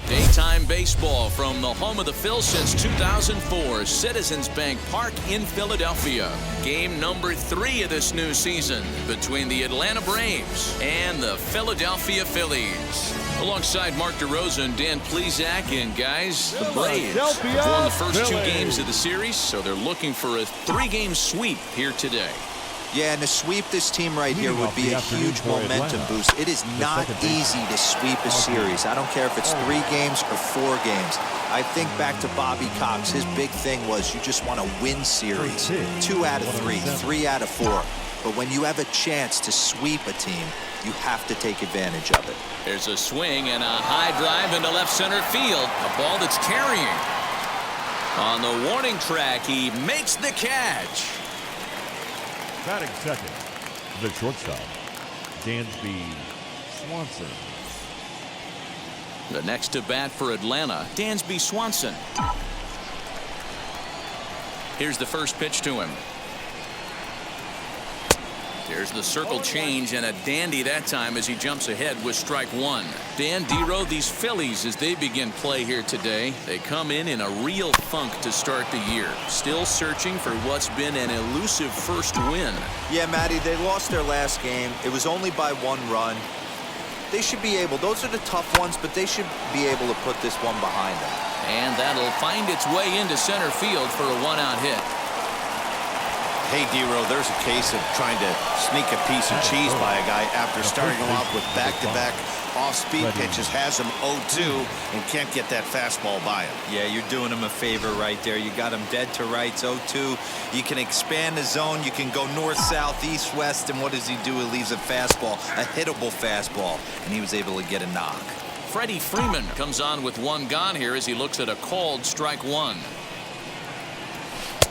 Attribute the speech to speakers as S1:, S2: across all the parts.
S1: Daytime baseball from the home of the Phil since 2004, Citizens Bank Park in Philadelphia. Game number 3 of this new season between the Atlanta Braves and the Philadelphia Phillies. Alongside Mark DeRosa and Dan Plesac, and guys, the Braves have won the first 2 games of the series, so they're looking for a 3-game sweep here today.
S2: Yeah, and to sweep this team right here would be a huge momentum boost. It is not easy to sweep a series. I don't care if it's 3 games or 4 games. I think back to Bobby Cox. His big thing was you just want to win series. 2 out of 3, 3 out of 4. But when you have a chance to sweep a team, you have to take advantage of it.
S1: There's a swing and a high drive into left center field. A ball that's carrying. On the warning track, he makes the catch.
S3: Batting second, the shortstop, Dansby Swanson.
S1: The next to bat for Atlanta, Dansby Swanson. Here's the first pitch to him. There's the circle change, and a dandy that time as he jumps ahead with strike 1. Dan Dero, these Phillies, as they begin play here today, they come in a real funk to start the year. Still searching for what's been an elusive first win.
S2: Yeah, Matty, they lost their last game. It was only by 1 run. They should be able, those are the tough ones, but they should be able to put this one behind them.
S1: And that'll find its way into center field for a 1-out hit.
S4: Hey, Dero, there's a case of trying to sneak a piece of cheese by a guy after starting him off with back-to-back off-speed pitches, has him 0-2, and can't get that fastball by him.
S2: Yeah, you're doing him a favor right there. You got him dead to rights, 0-2. You can expand the zone. You can go north, south, east, west, and what does he do? He leaves a fastball, a hittable fastball, and he was able to get a knock.
S1: Freddie Freeman comes on with 1 gone here as he looks at a called strike 1.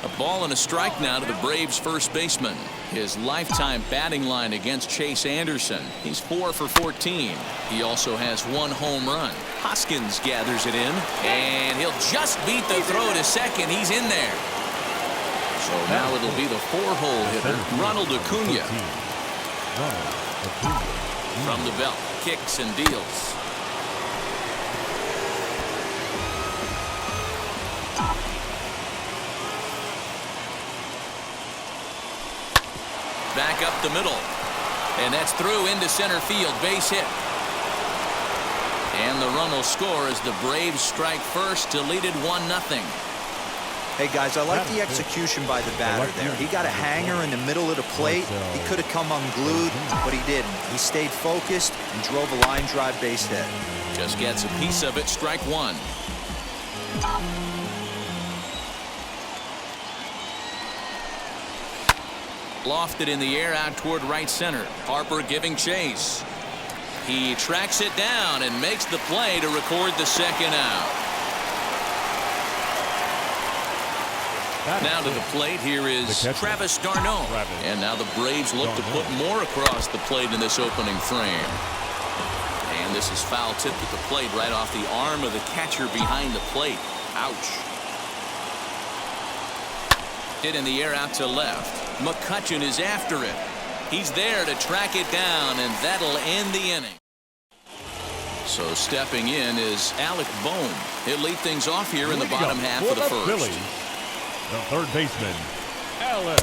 S1: A ball and a strike now to the Braves' first baseman. His lifetime batting line against Chase Anderson. He's 4 for 14. He also has 1 home run. Hoskins gathers it in, and he'll just beat the throw to second. He's in there. So now it'll be the 4-hole hitter, Ronald Acuna. From the belt, kicks and deals. Back up the middle. And that's through into center field. Base hit. And the run will score as the Braves strike first to lead it 1-0.
S2: Hey, guys, I like the execution by the batter there. He got a hanger in the middle of the plate. He could have come unglued, but he didn't. He stayed focused and drove a line drive base hit.
S1: Just gets a piece of it. Strike 1. Lofted in the air out toward right center. Harper giving chase. He tracks it down and makes the play to record the 2nd out. Now to the plate, here is Travis d'Arnaud. And now the Braves look to put more across the plate in this opening frame. And this is foul tipped at the plate right off the arm of the catcher behind the plate. Ouch. Hit in the air out to left. McCutchen is after it. He's there to track it down, and that'll end the inning. So stepping in is Alec Bohm. He'll lead things off here in the bottom half of the first.
S3: The third baseman, Alec.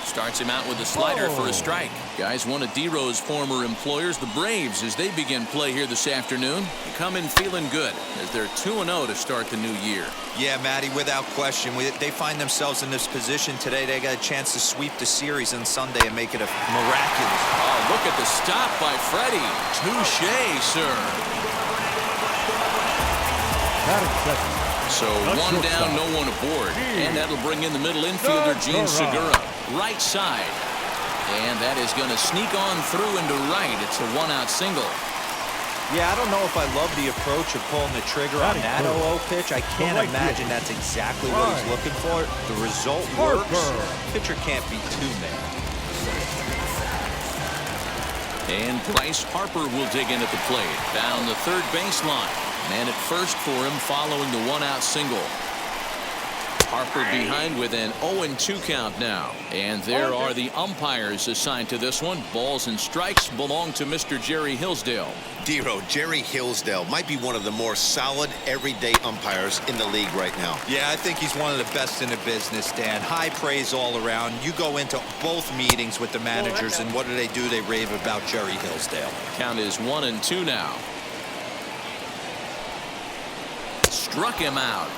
S1: Starts him out with a slider for a strike. Guys, one of Dero's former employers, the Braves, as they begin play here this afternoon, come in feeling good as they're 2-0 to start the new year.
S2: Yeah, Matty, without question. They find themselves in this position today. They got a chance to sweep the series on Sunday and make it a miraculous.
S1: Oh, look at the stop by Freddie. Touché, sir. So 1 down, no one aboard. And that'll bring in the middle infielder, Gene Segura. Right side. And that is going to sneak on through into right. It's a 1-out single.
S2: Yeah, I don't know if I love the approach of pulling the trigger on that 0-0 pitch. I can't imagine that's exactly what he's looking for. The result works. Pitcher can't be too mad.
S1: And Bryce Harper will dig in at the plate. Down the third baseline. Man at first for him following the 1-out single. Harper behind with an 0-2 count now. And there are the umpires assigned to this one. Balls and strikes belong to Mr. Jerry Hillsdale.
S4: Dero, Jerry Hillsdale might be one of the more solid everyday umpires in the league right now.
S2: Yeah, I think he's one of the best in the business, Dan. High praise all around. You go into both meetings with the managers, and what do? They rave about Jerry Hillsdale.
S1: Count is 1-2 now. Struck him out.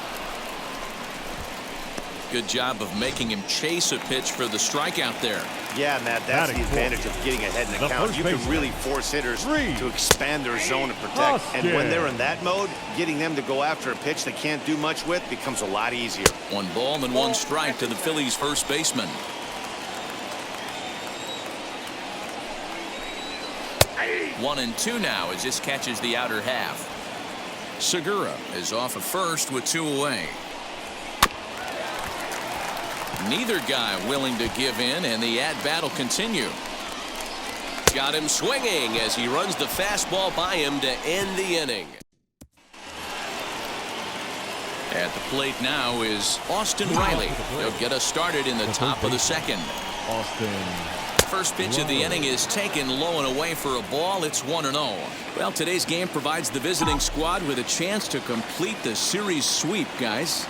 S1: Good job of making him chase a pitch for the strikeout there.
S5: Yeah, Matt, that's the advantage of getting ahead in the count. You can really force hitters to expand their zone and protect. And when they're in that mode, getting them to go after a pitch they can't do much with becomes a lot easier.
S1: 1 ball and 1 strike to the Phillies first baseman. One and 2 now as this catches the outer half. Segura is off of first with 2 away. Neither guy willing to give in, and the at-bat will continue. Got him swinging as he runs the fastball by him to end the inning. At the plate now is Austin Reilly. He'll get us started in the top of the second. First pitch of the inning is taken low and away for a ball. It's 1-0. Well, today's game provides the visiting squad with a chance to complete the series sweep, guys.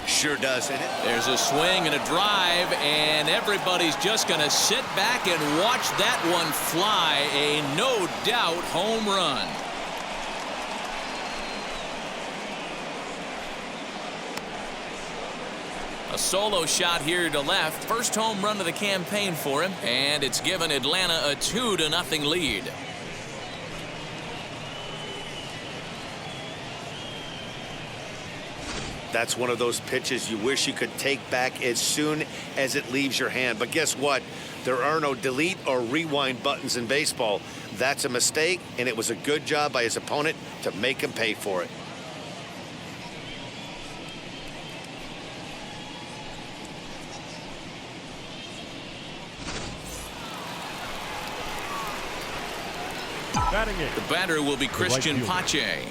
S4: Sure does, isn't it?
S1: There's a swing and a drive, and everybody's just going to sit back and watch that one fly. A no-doubt home run. A solo shot here to left. First home run of the campaign for him, and it's given Atlanta a 2-0 lead.
S5: That's one of those pitches you wish you could take back as soon as it leaves your hand. But guess what? There are no delete or rewind buttons in baseball. That's a mistake, and it was a good job by his opponent to make him pay for it.
S1: The batter will be Christian Pache.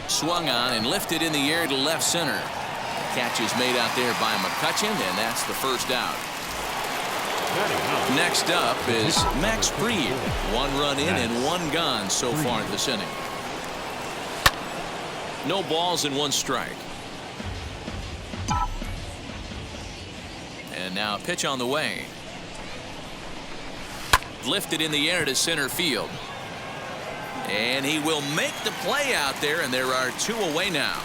S1: Swung on and lifted in the air to left center. Catch is made out there by McCutchen, and that's the first out. Next up is Max Fried. 1 run in and 1 gone so far this inning. No balls and 1 strike. And now a pitch on the way. Lifted in the air to center field. And he will make the play out there, and there are 2 away now.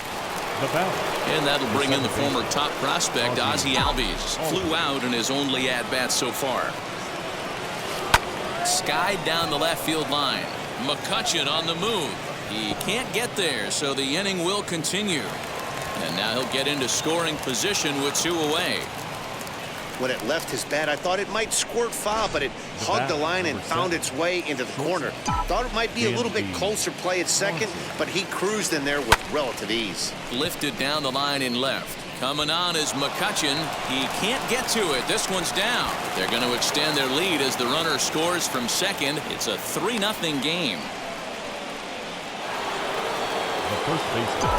S1: And that'll bring in the former top prospect, Ozzie Albies. Flew out in his only at-bat so far. Skied down the left field line. McCutchen on the move. He can't get there, so the inning will continue. And now he'll get into scoring position with 2 away.
S5: When it left his bat, I thought it might squirt foul, but it hugged the line and found its way into the corner. Thought it might be a little bit closer play at second, but he cruised in there with relative ease.
S1: Lifted down the line in left. Coming on is McCutchen. He can't get to it. This one's down. They're going to extend their lead as the runner scores from second. It's a 3-0 game.
S3: The first baseman,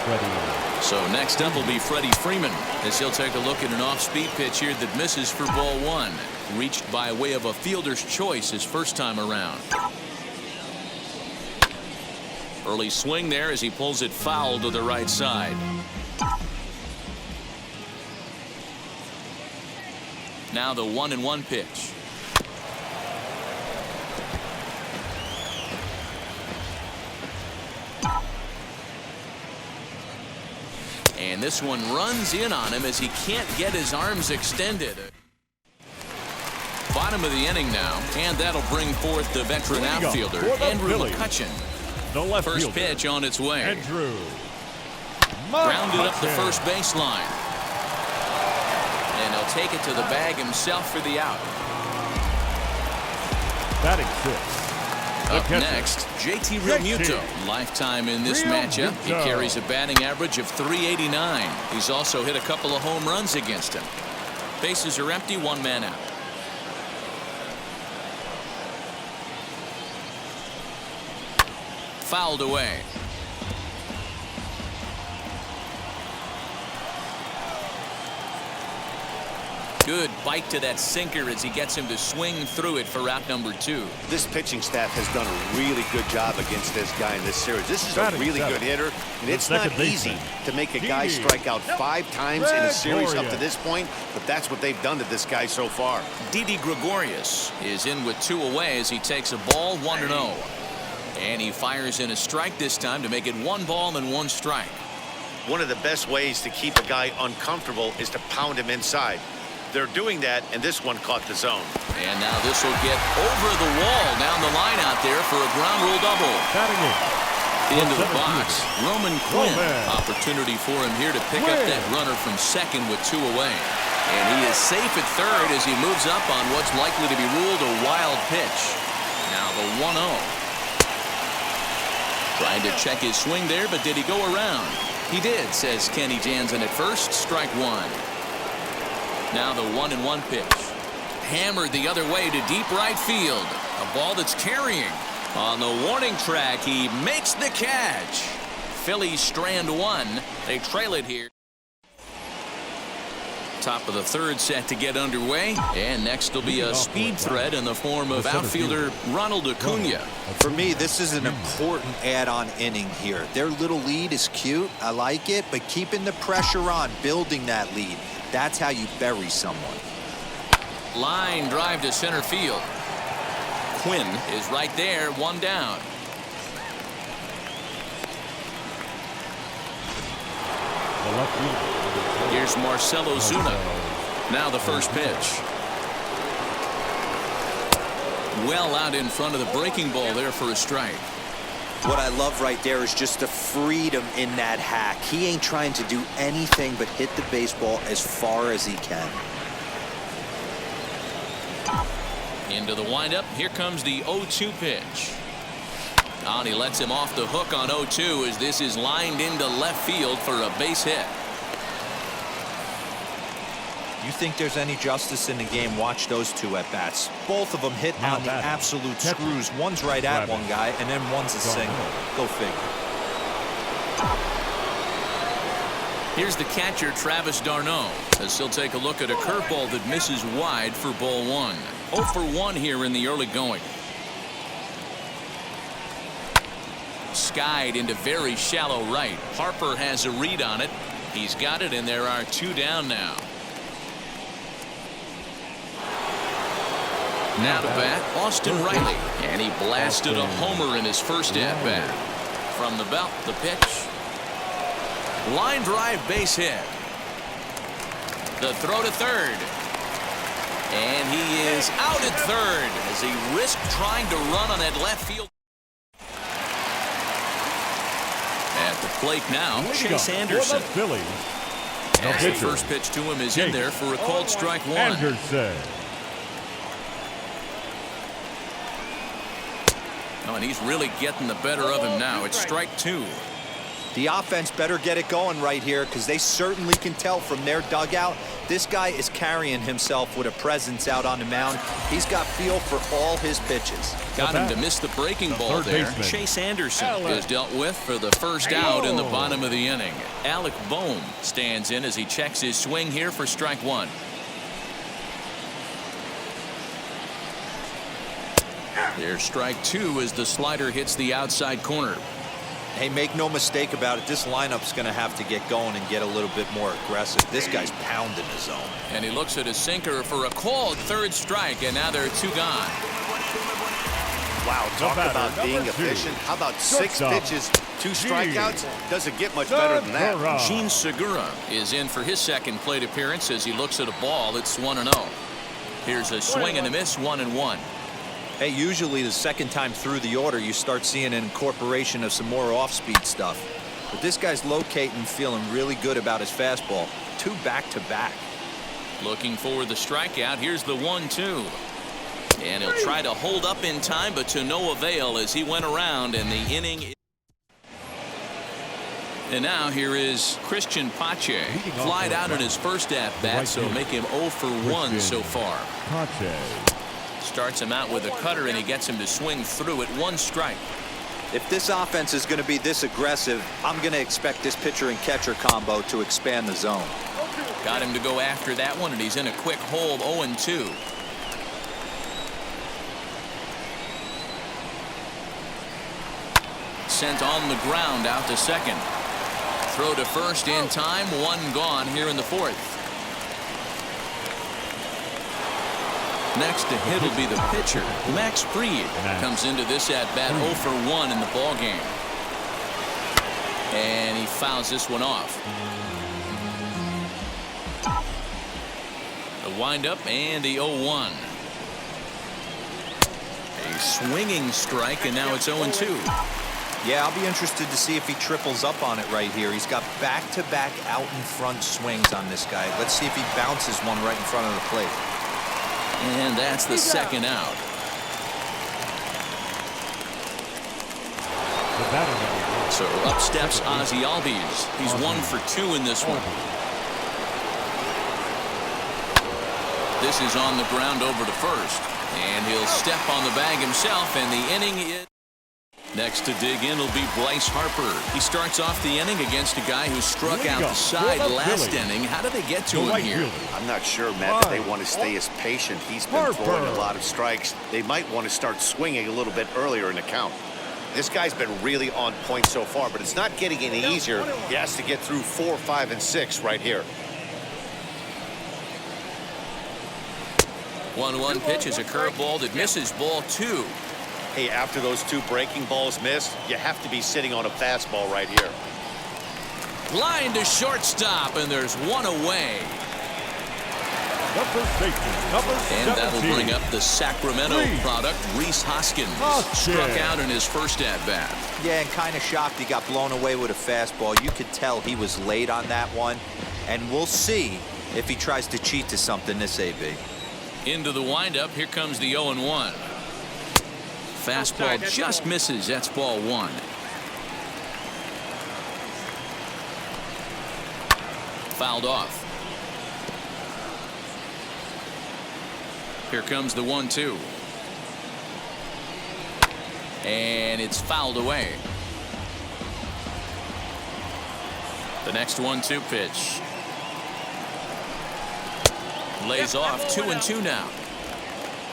S3: Freddie.
S1: So next up will be Freddie Freeman as he'll take a look at an off-speed pitch here that misses for ball 1. Reached by way of a fielder's choice his first time around. Early swing there as he pulls it foul to the right side. Now the 1-1 pitch. And this one runs in on him as he can't get his arms extended. Bottom of the inning now, and that'll bring forth the veteran outfielder, Andrew McCutchen. First pitch on its way. Grounded up the first baseline. And he'll take it to the bag himself for the out.
S3: Batting 6.
S1: Up next, JT Realmuto. Lifetime in this matchup. He carries a batting average of .389. He's also hit a couple of home runs against him. Bases are empty, 1 man out. Fouled away. Good bite to that sinker as he gets him to swing through it for out number 2.
S5: This pitching staff has done a really good job against this guy in this series. This is a really good hitter, and it's not easy to make a guy strike out 5 times in a series up to this point, but that's what they've done to this guy so far.
S1: Didi Gregorius is in with 2 away as he takes a ball 1-0. And he fires in a strike this time to make it 1 ball and 1 strike.
S5: One of the best ways to keep a guy uncomfortable is to pound him inside. They're doing that, and this one caught the zone.
S1: And now this will get over the wall down the line out there for a ground rule double. Into the box, Roman Quinn. Opportunity for him here to pick up that runner from second with 2 away. And he is safe at third as he moves up on what's likely to be ruled a wild pitch. Now the 1-0. Trying to check his swing there, but did he go around? He did, says Kenny Jansen at first. Strike 1. Now the 1-1 pitch. Hammered the other way to deep right field. A ball that's carrying. On the warning track, he makes the catch. Phillies strand 1. They trail it here. Top of the 3rd set to get underway. And next will be a speed threat in the form of outfielder Ronald Acuna.
S2: For me, this is an important add-on inning here. Their little lead is cute. I like it. But keeping the pressure on, building that lead, that's how you bury someone.
S1: Line drive to center field. Quinn is right there, 1 down. Here's Marcell Ozuna. Now the first pitch. Well out in front of the breaking ball there for a strike.
S2: What I love right there is just the freedom in that hack. He ain't trying to do anything but hit the baseball as far as he can.
S1: Into the windup. Here comes the 0-2 pitch. And he lets him off the hook on 0-2 as this is lined into left field for a base hit.
S2: You think there's any justice in the game? Watch those 2 at-bats. Both of them hit on the absolute screws. One's right at one guy, and then one's a single. Go figure.
S1: Here's the catcher, Travis d'Arnaud, as he'll take a look at a curveball that misses wide for ball 1. 0 for 1 here in the early going. Skied into very shallow right. Harper has a read on it. He's got it, and there are 2 down now. Now to bat, Austin Reilly. And he blasted a homer in his first at-bat. From the belt, the pitch. Line drive base hit. The throw to third. And he is out at third as he risked trying to run on that left field. At the plate now, Chase Anderson. As the first pitch to him is in there for a called strike 1. Oh, and he's really getting the better of him now. It's strike 2.
S2: The offense better get it going right here because they certainly can tell from their dugout this guy is carrying himself with a presence out on the mound. He's got feel for all his pitches.
S1: Got him to miss the breaking ball there. Chase Anderson is dealt with for the first out in the bottom of the inning. Alec Bohm stands in as he checks his swing here for strike 1. There's strike 2 as the slider hits the outside corner.
S2: Hey, make no mistake about it. This lineup's going to have to get going and get a little bit more aggressive. This guy's pounding the zone.
S1: And he looks at his sinker for a called 3rd strike, and now there are 2 gone.
S5: Wow, talk about being efficient. How about 6 pitches, 2 strikeouts? Doesn't get much better than that.
S1: Jean Segura is in for his second plate appearance as he looks at a ball. It's 1-0. Here's a swing and a miss, 1-1.
S2: Hey, usually the second time through the order, you start seeing an incorporation of some more off-speed stuff. But this guy's locating, feeling really good about his fastball. 2 back-to-back.
S1: Looking for the strikeout. Here's the 1-2. And he'll try to hold up in time, but to no avail as he went around in the inning. And now here is Christian Pache. Flied out in his first at-bat, so make him 0 for 1 so far. Starts him out with a cutter, and he gets him to swing through it. 1 strike.
S2: If this offense is going to be this aggressive, I'm going to expect this pitcher and catcher combo to expand the zone.
S1: Got him to go after that one, and he's in a quick hole, 0-2. Sent on the ground out to second. Throw to first in time. One gone here in the fourth. Next to hit will be the pitcher, Max Fried. Comes into this at bat 0 for 1 in the ball game. And he fouls this one off. The windup and the 0-1. A swinging strike, and now it's 0-2.
S2: Yeah, I'll be interested to see if he triples up on it right here. He's got back-to-back out-in-front swings on this guy. Let's see if he bounces one right in front of the plate.
S1: And that's the second out. So up steps Ozzie Albies. He's 1 for 2 in this one. This is on the ground over to first. And he'll step on the bag himself, and the inning is... Next to dig in will be Bryce Harper. He starts off the inning against a guy who struck out the side last inning. How did they get to him here?
S5: I'm not sure, Matt, that they want to stay as patient. He's been throwing a lot of strikes. They might want to start swinging a little bit earlier in the count. This guy's been really on point so far, but it's not getting any easier. He has to get through 4, 5, and 6 right here.
S1: 1-1 pitch is a curveball that misses, ball 2.
S5: Hey, after those 2 breaking balls missed, you have to be sitting on a fastball right here.
S1: Line to shortstop, and there's one away. And that'll bring up the Sacramento product, Rhys Hoskins. Struck out in his first at-bat.
S2: Yeah, and kind of shocked he got blown away with a fastball. You could tell he was late on that one. And we'll see if he tries to cheat to something this AB.
S1: Into the windup, here comes the 0-1. Fastball just misses. That's ball 1. Fouled off. Here comes the 1-2. And it's fouled away. The next 1-2 pitch. Lays off. 2-2 now.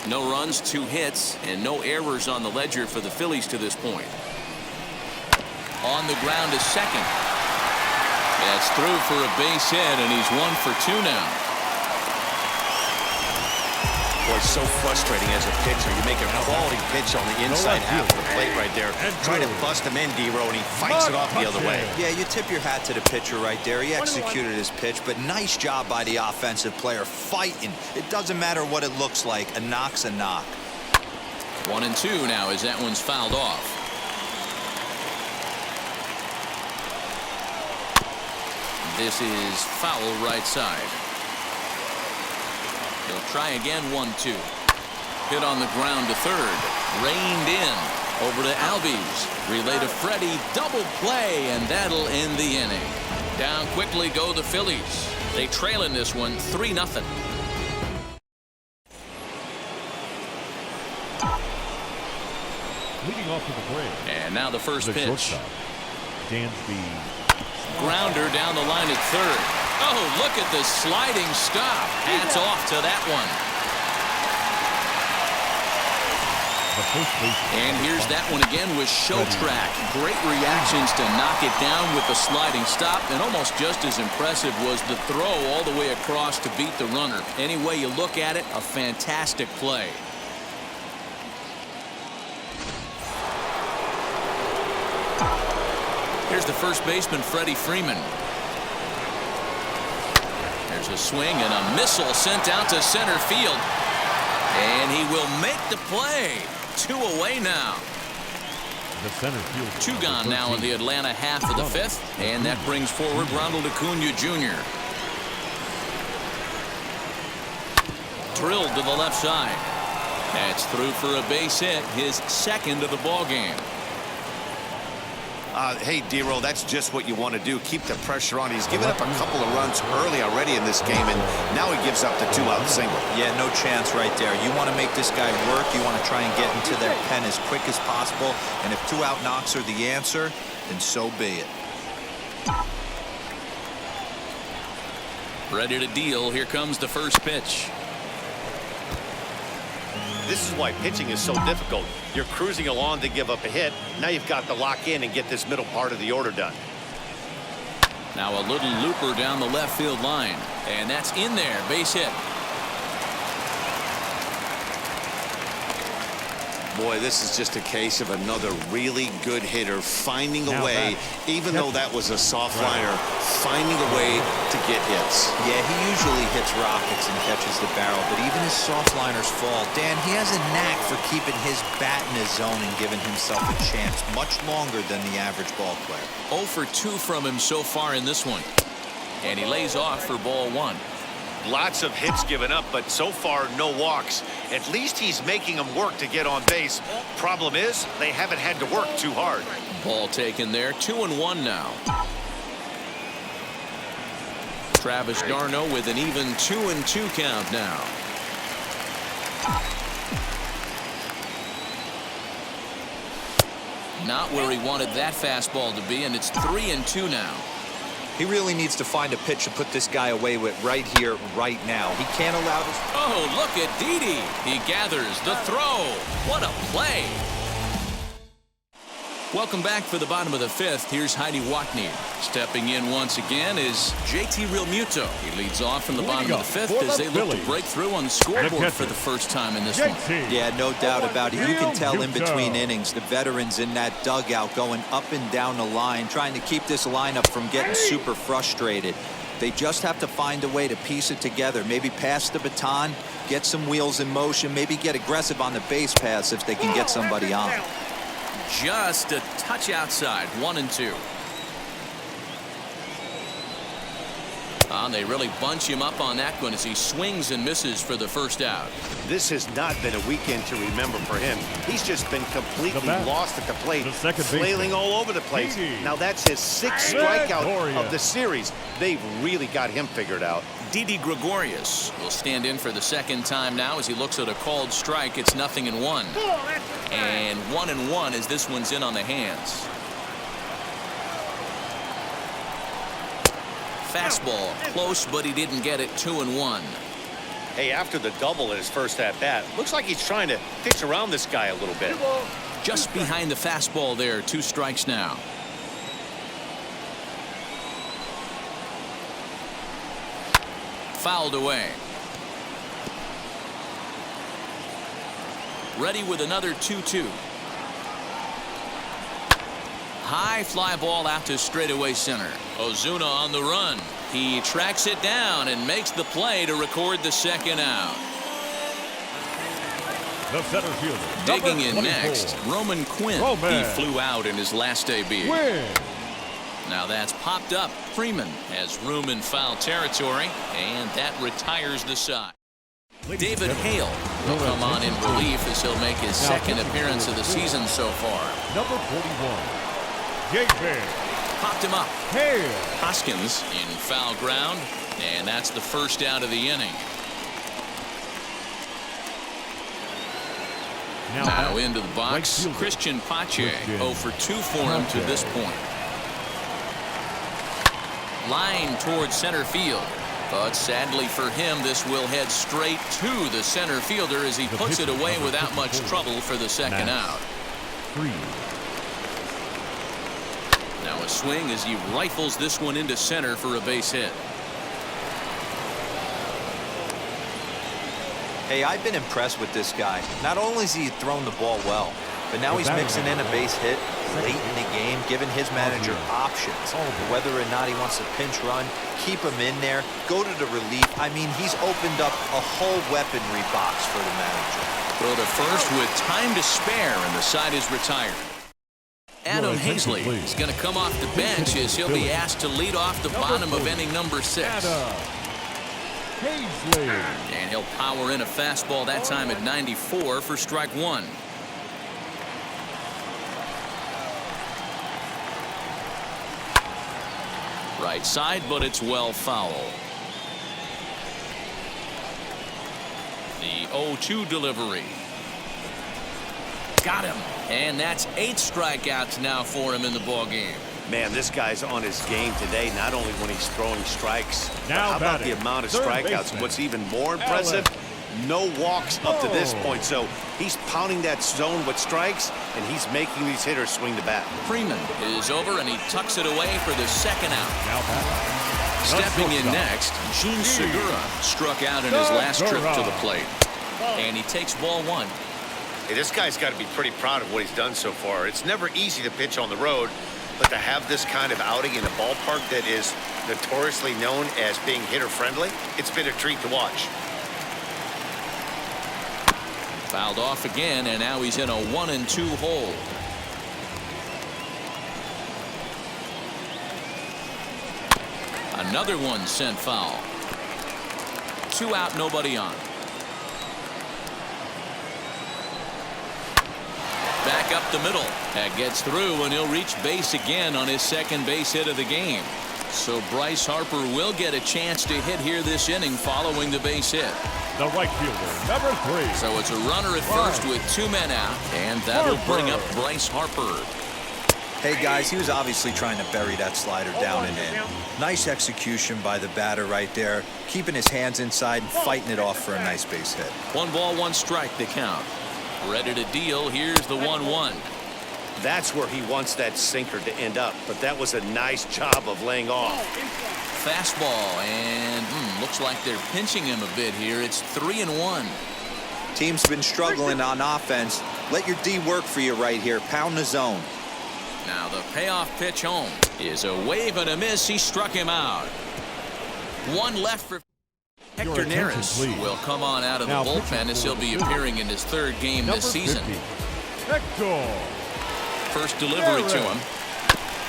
S1: No runs, 2 hits, and no errors on the ledger for the Phillies to this point. On the ground to second. That's through for a base hit, and he's 1 for 2 now.
S4: Boy, it's so frustrating as a pitcher. You make a quality pitch on the inside half of the plate right there. Try to bust him in, D-Row, and he fights it off the other way.
S2: Yeah, you tip your hat to the pitcher right there. He executed his pitch, but nice job by the offensive player fighting. It doesn't matter what it looks like. A knock's a knock.
S1: 1-2 now as that one's fouled off. This is foul right side. He'll try again. 1-2. Hit on the ground to third. Reined in. Over to Albies. Relay to Freddie. Double play, and that'll end the inning. Down quickly go the Phillies. They trail in this one 3-0.
S3: Leading off to the plate.
S1: And now the first pitch.
S3: Dansby.
S1: Grounder down the line at third. Oh, look at the sliding stop. Hats off to that one. And here's that one again with show track. Great reactions to knock it down with the sliding stop, and almost just as impressive was the throw all the way across to beat the runner. Any way you look at it, a fantastic play. Here's the first baseman, Freddie Freeman. There's a swing and a missile sent out to center field. And he will make the play. 2 away now.
S3: The center field.
S1: 2 gone now in the Atlanta half of the 5th. And that brings forward Ronald Acuna Jr. Drilled to the left side. That's through for a base hit, his second of the ball game.
S4: Hey, D-Roll, that's just what you want to do. Keep the pressure on. He's given up a couple of runs early already in this game, and now he gives up the 2-out single.
S2: Yeah, no chance right there. You want to make this guy work. You want to try and get into their pen as quick as possible. And if 2-out knocks are the answer, then so be it.
S1: Ready to deal. Here comes the first pitch.
S5: This is why pitching is so difficult. You're cruising along to give up a hit. Now you've got to lock in and get this middle part of the order done.
S1: Now a little looper down the left field line. And that's in there. Base hit.
S4: Boy, this is just a case of another really good hitter finding a way, even though that was a soft liner, finding a way to get hits.
S2: Yeah, he usually hits rockets and catches the barrel, but even his soft liners fall. Dan, he has a knack for keeping his bat in his zone and giving himself a chance much longer than the average ball player.
S1: 0 for 2 from him so far in this one. And he lays off for ball 1.
S5: Lots of hits given up, but so far no walks. At least he's making them work to get on base. Problem is, they haven't had to work too hard.
S1: Ball taken there. 2-1 now. Travis d'Arnaud with an even 2-2 count now. Not where he wanted that fastball to be, and it's 3-2 now.
S2: He really needs to find a pitch to put this guy away with right here, right now. He can't allow this.
S1: Oh, look at Didi. He gathers the throw. What a play. Welcome back for the bottom of the 5th. Here's Heidi Watney. Stepping in once again is JT Realmuto. He leads off in the bottom of the 5th as they look to break through on the scoreboard for the first time in this one.
S2: Yeah, no doubt about it. You can tell in between innings, the veterans in that dugout going up and down the line, trying to keep this lineup from getting super frustrated. They just have to find a way to piece it together. Maybe pass the baton, get some wheels in motion, maybe get aggressive on the base paths if they can get somebody on.
S1: Just a touch outside. 1-2. They really bunch him up on that one as he swings and misses for the first out.
S5: This has not been a weekend to remember for him. He's just been completely lost at the plate, flailing all over the place. Now that's his 6th strikeout of the series. They've really got him figured out.
S1: Didi Gregorius will stand in for the second time now as he looks at a called strike. It's 0-1. And 1-1 as this one's in on the hands. Fastball close, but he didn't get it. 2-1.
S5: Hey, after the double in his first at-bat, looks like he's trying to pitch around this guy a little bit.
S1: Just behind the fastball there. 2 strikes now. Fouled away. Ready with another 2-2. High fly ball out to straightaway center. Ozuna on the run. He tracks it down and makes the play to record the second out.
S3: The center fielder,
S1: digging in
S3: 24.
S1: next, Roman Quinn. He flew out in his last debut. Now that's popped up. Freeman has room in foul territory, and that retires the side. David Hale will come on in relief as he'll make his second appearance of the season so far.
S3: Number 41.
S1: Popped him up. Hoskins in foul ground, and that's the first out of the inning. Now into the box, Christian Pache. 0 for 2 for him to this point. Line towards center field. But sadly for him, this will head straight to the center fielder as he puts it away without much trouble for the second out. Now a swing as he rifles this one into center for a base hit.
S2: Hey, I've been impressed with this guy. Not only has he thrown the ball well, but now he's mixing in a base hit late in the game, giving his manager options. Whether or not he wants to pinch run, keep him in there, go to the relief. I mean, he's opened up a whole weaponry box for the manager.
S1: Throw to first with time to spare, and the side is retired. Adam Hazley is going to come off the bench as he'll be asked to lead off the bottom of inning number 6. And he'll power in a fastball that time at 94 for strike 1. Right side, but it's well foul. The 0-2 delivery. Got him. And that's 8 strikeouts now for him in the ball game.
S5: Man, this guy's on his game today, not only when he's throwing strikes, but
S3: Now
S5: how about the
S3: batting,
S5: amount of
S3: third
S5: strikeouts?
S3: baseman,
S5: What's even more impressive, no walks up to this point. So he's pounding that zone with strikes, and he's making these hitters swing the bat.
S1: Freeman is over, and he tucks it away for the second out.
S3: Now batting.
S1: Stepping in next, Jun Segura struck out in his last trip to the plate. And he takes ball one.
S5: Hey, this guy's got to be pretty proud of what he's done so far. It's never easy to pitch on the road, but to have this kind of outing in a ballpark that is notoriously known as being hitter-friendly, it's been a treat to watch.
S1: Fouled off again, and now he's in a 1-2 hole. Another one sent foul. 2 out, nobody on. Back up the middle. That gets through, and he'll reach base again on his second base hit of the game. So Bryce Harper will get a chance to hit here this inning following the base hit.
S3: The right fielder, number 3.
S1: So it's a runner at first with 2 men out, and that'll bring up Bryce Harper.
S2: Hey, guys, he was obviously trying to bury that slider down and in. Nice execution by the batter right there, keeping his hands inside and fighting it off for a nice base hit.
S1: 1 ball, 1 strike to count. Ready to deal. Here's the 1-1.
S5: That's where he wants that sinker to end up, but that was a nice job of laying off.
S1: Fastball, and looks like they're pinching him a bit here. It's 3-1.
S2: Team's been struggling on offense. Let your D work for you right here. Pound the zone.
S1: Now the payoff pitch home is a wave and a miss. He struck him out. 1 left for Hector Neris. Will come on out of the bullpen as he'll be appearing in his 3rd game this season.
S3: Hector.
S1: First delivery to him.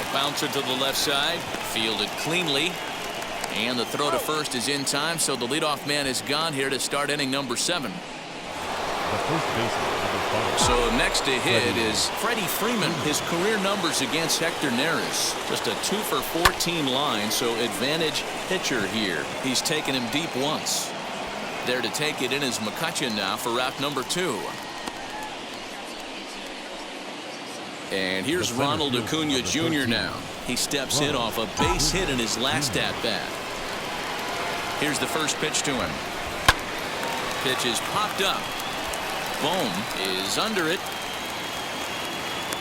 S1: A bouncer to the left side, fielded cleanly, and the throw to first is in time, so the leadoff man is gone here to start inning number 7.
S3: The first baseman, number 5.
S1: So next to hit is Freddie Freeman. His career numbers against Hector Neris, just a 2 for 14 line, so advantage pitcher here. He's taken him deep once. There to take it in is McCutcheon now for route number 2. And here's Ronald Acuna Jr. now. He steps in off a base hit in his last at-bat. Here's the first pitch to him. Pitch is popped up. Bohm is under it.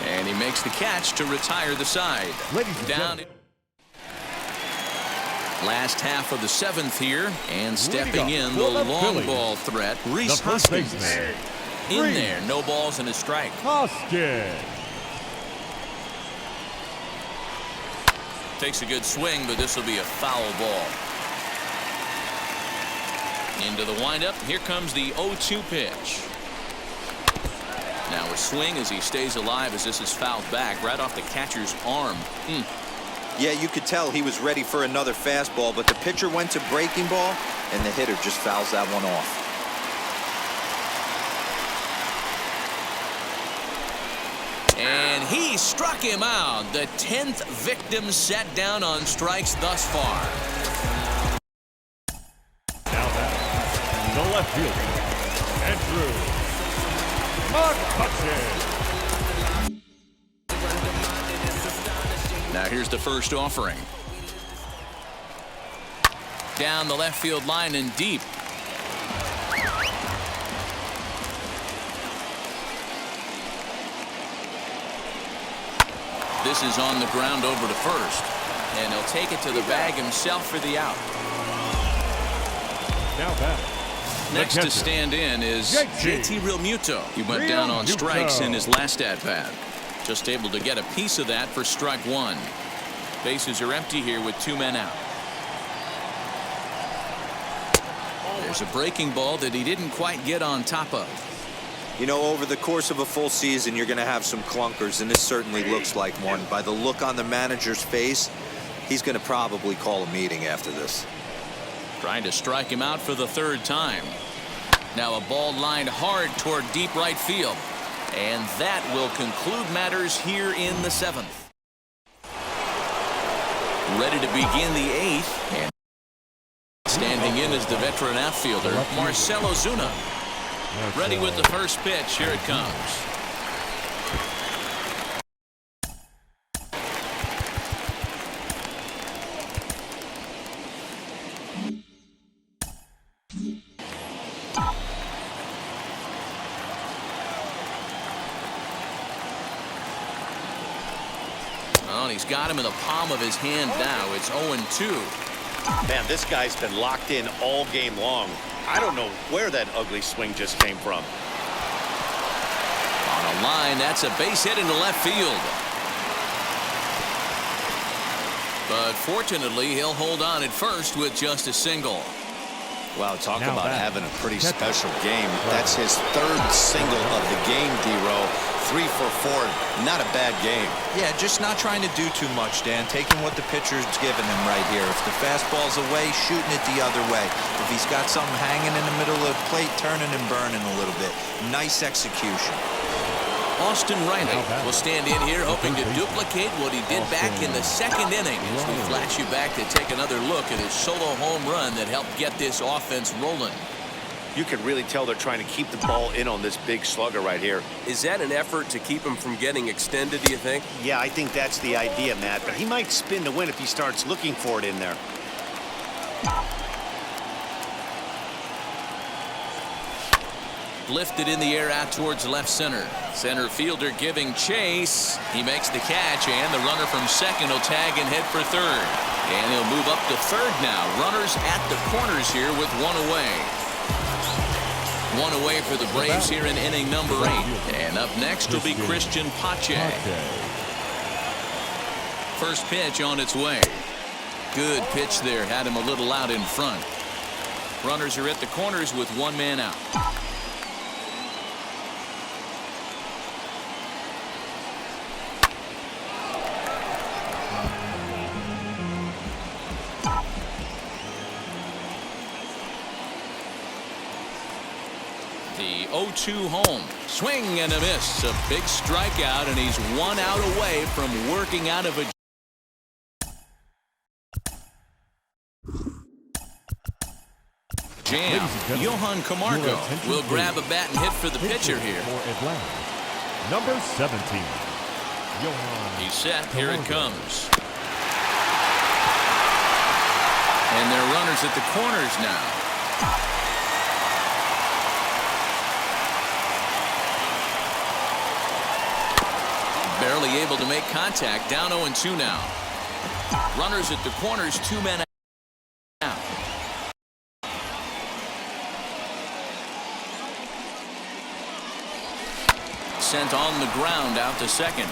S1: And he makes the catch to retire the side. Down. Last half of the 7th here. And stepping in the long ball threat, Rhys Hoskins. In there, no balls and a strike.
S3: Hoskins.
S1: Takes a good swing, but this will be a foul ball. Into the windup. Here comes the 0-2 pitch. Now a swing as he stays alive as this is fouled back right off the catcher's arm.
S2: Yeah, you could tell he was ready for another fastball, but the pitcher went to breaking ball, and the hitter just fouls that one off.
S1: And he struck him out. The 10th victim set down on strikes thus far.
S3: Now that the left fielder, Andrew McCutcheon.
S1: Now here's the first offering. Down the left field line and deep. This is on the ground over to first. And he'll take it to the bag himself for the out.
S3: Now back.
S1: Next to stand in is JT Realmuto. He went down on strikes in his last at-bat. Just able to get a piece of that for strike 1. Bases are empty here with 2 men out. There's a breaking ball that he didn't quite get on top of.
S2: You know, over the course of a full season, you're going to have some clunkers, and this certainly looks like one. By the look on the manager's face, he's going to probably call a meeting after this.
S1: Trying to strike him out for the 3rd time. Now a ball lined hard toward deep right field. And that will conclude matters here in the 7th. Ready to begin the 8th. And standing in is the veteran outfielder, Marcell Ozuna. Ready with the first pitch. Here it comes. Well, he's got him in the palm of his hand now. It's 0-2.
S5: Man, this guy's been locked in all game long. I don't know where that ugly swing just came from.
S1: On a line, that's a base hit into left field. But fortunately, he'll hold on at first with just a single.
S4: Wow, talk about having a pretty special game. That's his third single of the game, D-Row. 3 for 4. Not a bad game.
S2: Yeah, just not trying to do too much, Dan. Taking what the pitcher's giving him right here. If the fastball's away, shooting it the other way. If he's got something hanging in the middle of the plate, turning and burning a little bit. Nice execution.
S1: Austin Reilly will stand in here hoping to duplicate what he did back in the second inning as we flash you back to take another look at his solo home run that helped get this offense rolling.
S5: You can really tell they're trying to keep the ball in on this big slugger right here.
S6: Is that an effort to keep him from getting extended, do you think?
S5: Yeah, I think that's the idea, Matt. But he might spin to win if he starts looking for it in there.
S1: Lifted in the air out towards left center. Center fielder giving chase. He makes the catch, and the runner from second will tag and head for third. And he'll move up to third now. Runners at the corners here with one away. One away for the Braves here in inning number 8. And up next will be Christian Pache. First pitch on its way. Good pitch there. Had him a little out in front. Runners are at the corners with one man out. The 0-2 home. Swing and a miss. A big strikeout, and he's 1 out away from working out of a jam. Johan Camargo will grab a bat and hit for the pitcher here.
S3: Number 17.
S1: He's set. Here it comes. And there are runners at the corners now. Barely able to make contact. Down 0-2 now. Runners at the corners, 2 men out. Sent on the ground out to second.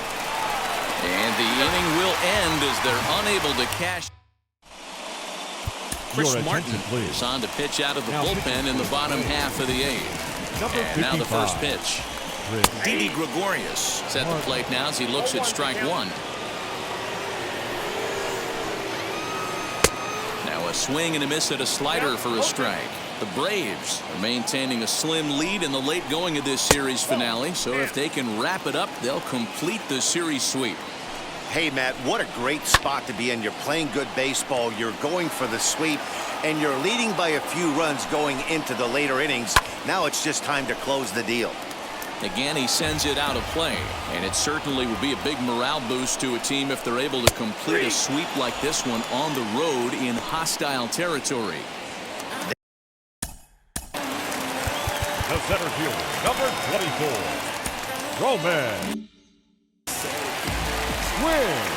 S1: And the inning will end as they're unable to cash. Chris Martin is on to pitch out of the bullpen in the bottom half of the 8th. And now the first pitch. Didi Gregorius is at the plate now as he looks at strike 1. Now a swing and a miss at a slider for a strike. The Braves are maintaining a slim lead in the late going of this series finale, so if they can wrap it up, they'll complete the series sweep.
S5: Hey, Matt, what a great spot to be in. You're playing good baseball. You're going for the sweep, and you're leading by a few runs going into the later innings. Now it's just time to close the deal.
S1: Again, he sends it out of play, and it certainly would be a big morale boost to a team if they're able to complete a sweep like this one on the road in hostile territory.
S3: The center fielder, number 24, Roman. Swing.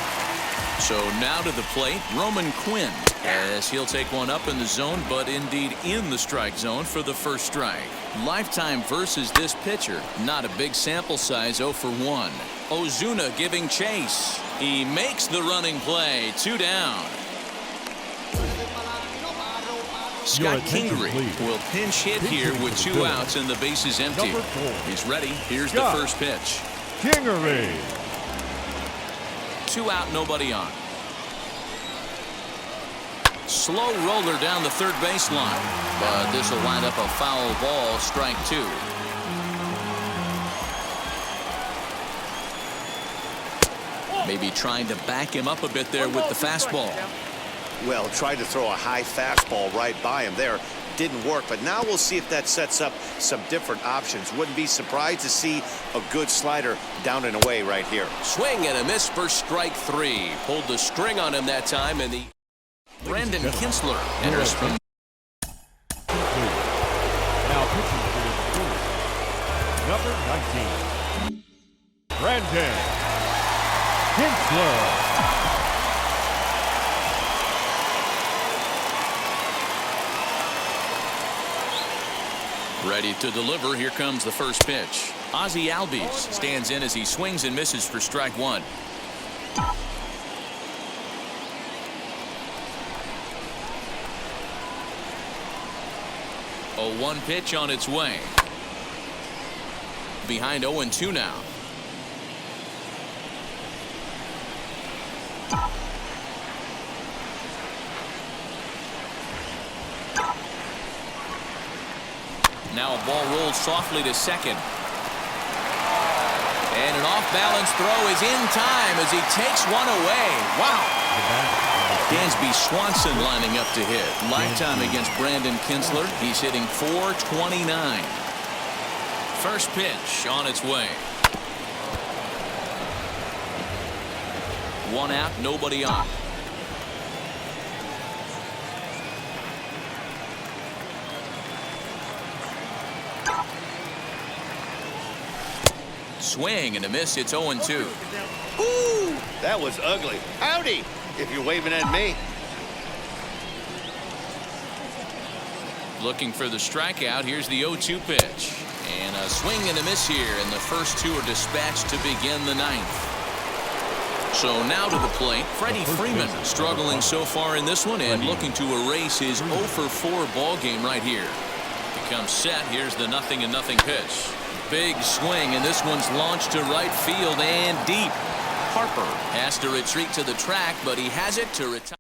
S1: So now to the plate, Roman Quinn, as he'll take one up in the zone, but indeed in the strike zone for the first strike. Lifetime versus this pitcher. Not a big sample size, 0 for 1. Ozuna giving chase. He makes the running play. 2 down. Scott Kingery will pinch hit here with 2 outs and the bases empty. He's ready. Here's the first pitch.
S3: Kingery.
S1: 2 out, nobody on. Slow roller down the third baseline, but this will wind up a foul ball, strike 2. Maybe trying to back him up a bit there with the fastball.
S5: Well, tried to throw a high fastball right by him there. Didn't work, but now we'll see if that sets up some different options. Wouldn't be surprised to see a good slider down and away right here.
S1: Swing and a miss for strike 3. Pulled the string on him that time, and the Brandon Kinsler enters from.
S3: Now pitching for number 19, Brandon Kinsler.
S1: Ready to deliver. Here comes the first pitch. Ozzie Albies stands in as he swings and misses for strike one. A 1 pitch on its way. Behind 0-2 now. Now a ball rolls softly to second. And an off-balance throw is in time as he takes one away. Wow. Dansby Swanson lining up to hit. Lifetime against Brandon Kinsler. He's hitting .429. First pitch on its way. 1 out, nobody on. Swing and a miss. It's 0-2.
S5: Ooh, that was ugly. Howdy, if you're waving at me.
S1: Looking for the strikeout. Here's the 0-2 pitch. And a swing and a miss here. And the first two are dispatched to begin the ninth. So now to the plate, Freddie Freeman struggling so far in this one and looking to erase his 0-for-4 ball game right here. Becomes set. Here's the 0-0 pitch. Big swing, and this one's launched to right field and deep. Harper has to retreat to the track, but he has it to retire.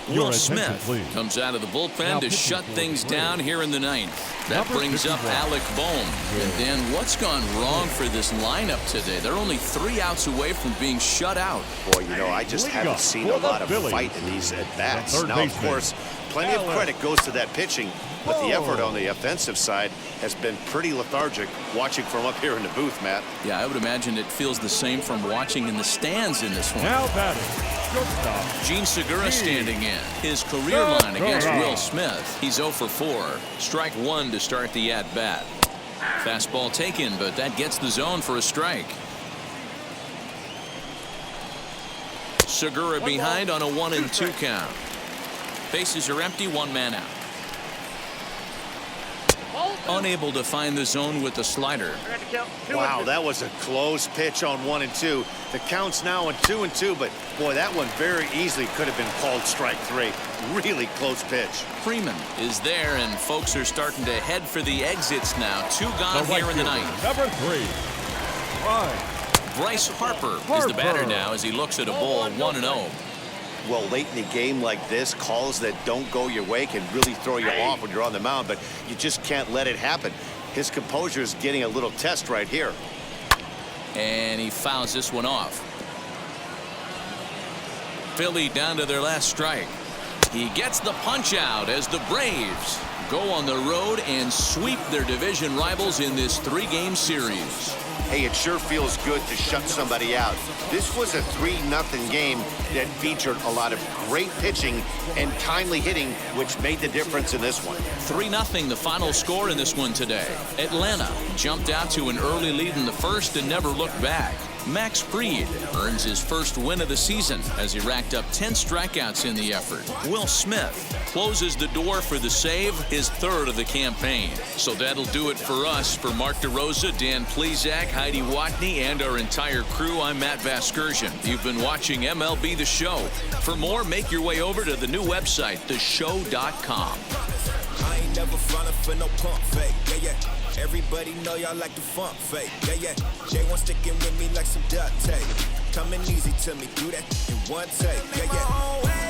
S1: Will Smith comes out of the bullpen to shut things down here in the ninth. That brings up Alec Bohm. And then what's gone wrong for this lineup today? They're only 3 outs away from being shut out.
S5: Boy, you know, I just haven't seen a lot of fight in these at-bats. Now, of course, plenty of credit goes to that pitching, but the effort on the offensive side has been pretty lethargic watching from up here in the booth, Matt.
S1: Yeah, I would imagine it feels the same from watching in the stands in this one.
S3: Now batting, shortstop.
S1: Gene Segura standing in. His career line against Will Smith. He's 0-for-4. Strike one to start the at-bat. Fastball taken, but that gets the zone for a strike. Segura behind on a 1-2 count. Bases are empty, 1 man out. Unable to find the zone with the slider.
S5: Wow, that was a close pitch on 1-2. The count's now in 2-2, but boy, that one very easily could have been called strike 3. Really close pitch.
S1: Freeman is there, and folks are starting to head for the exits now. 2 gone here in the ninth.
S3: Number 3.
S1: Bryce Harper is the batter now as he looks at a ball 1-0.
S5: Well, late in the game like this, calls that don't go your way can really throw you off when you're on the mound, but you just can't let it happen. His composure is getting a little test right here.
S1: And he fouls this one off. Philly down to their last strike. He gets the punch out as the Braves go on the road and sweep their division rivals in this 3-game series.
S5: Hey, it sure feels good to shut somebody out. This was a 3-0 game that featured a lot of great pitching and timely hitting, which made the difference in this one.
S1: 3-0 the final score in this one today. Atlanta jumped out to an early lead in the first and never looked back. Max Fried earns his first win of the season as he racked up 10 strikeouts in the effort. Will Smith closes the door for the save, his 3rd of the campaign. So that'll do it for us. For Mark DeRosa, Dan Plesac, Heidi Watney, and our entire crew, I'm Matt Vasgersian. You've been watching MLB The Show. For more, make your way over to the new website, theshow.com.
S7: I ain't never frontin' for no pump fake, yeah. Everybody know y'all like the funk fake, yeah. They want sticking with me like some duct tape. Coming easy to me, do that in one take, yeah.